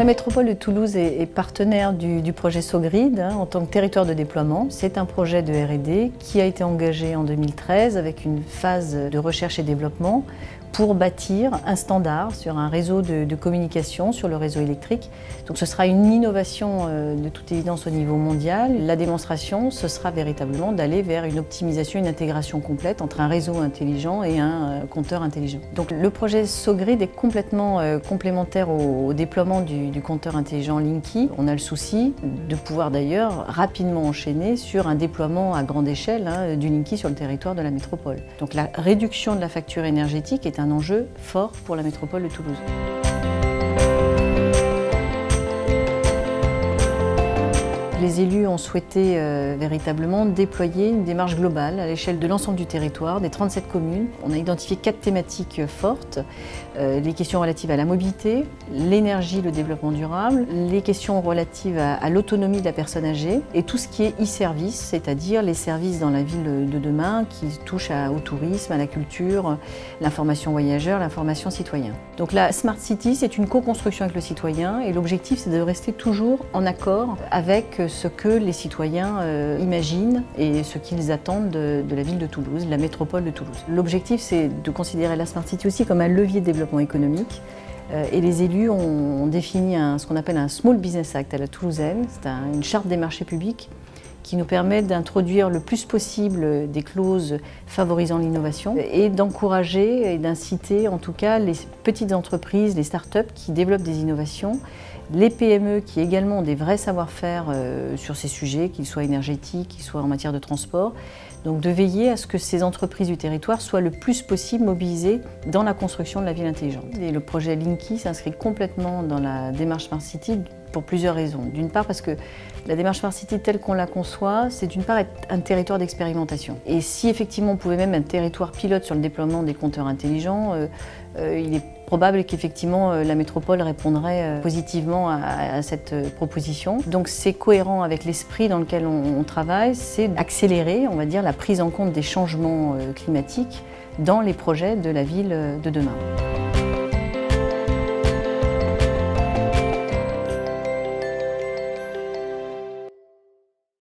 métropole de Toulouse est partenaire du projet SOGRID en tant que territoire de déploiement. C'est un projet de R&D qui a été engagé en 2013 avec une phase de recherche et développement pour bâtir un standard sur un réseau de communication, sur le réseau électrique. Donc ce sera une innovation de toute évidence au niveau mondial. La démonstration, ce sera véritablement d'aller vers une optimisation, une intégration complète entre un réseau intelligent et un compteur intelligent. Donc le projet SOGRID est complètement complémentaire au déploiement du compteur intelligent Linky. On a le souci de pouvoir d'ailleurs rapidement enchaîner sur un déploiement à grande échelle du Linky sur le territoire de la métropole. Donc la réduction de la facture énergétique est un enjeu fort pour la métropole de Toulouse. Les élus ont souhaité véritablement déployer une démarche globale à l'échelle de l'ensemble du territoire, des 37 communes. On a identifié 4 thématiques fortes, les questions relatives à la mobilité, l'énergie, le développement durable, les questions relatives à l'autonomie de la personne âgée et tout ce qui est e-service, c'est-à-dire les services dans la ville de demain qui touchent au tourisme, à la culture, l'information voyageur, l'information citoyen. Donc la Smart City, c'est une co-construction avec le citoyen et l'objectif c'est de rester toujours en accord avec ce que les citoyens imaginent et ce qu'ils attendent de la ville de Toulouse, de la métropole de Toulouse. L'objectif, c'est de considérer la Smart City aussi comme un levier de développement économique. Et les élus ont défini ce qu'on appelle un Small Business Act à la toulousaine. C'est une charte des marchés publics qui nous permet d'introduire le plus possible des clauses favorisant l'innovation et d'encourager et d'inciter en tout cas les petites entreprises, les start-up qui développent des innovations, les PME qui également ont des vrais savoir-faire sur ces sujets, qu'ils soient énergétiques, qu'ils soient en matière de transport. Donc de veiller à ce que ces entreprises du territoire soient le plus possible mobilisées dans la construction de la ville intelligente. Et le projet Linky s'inscrit complètement dans la démarche Smart City pour plusieurs raisons. D'une part parce que la démarche Smart City telle qu'on la conçoit, c'est d'une part être un territoire d'expérimentation. Et si effectivement on pouvait même un territoire pilote sur le déploiement des compteurs intelligents, il est probable qu'effectivement la métropole répondrait positivement à cette proposition. Donc c'est cohérent avec l'esprit dans lequel on travaille, c'est d'accélérer, on va dire, la prise en compte des changements climatiques dans les projets de la ville de demain.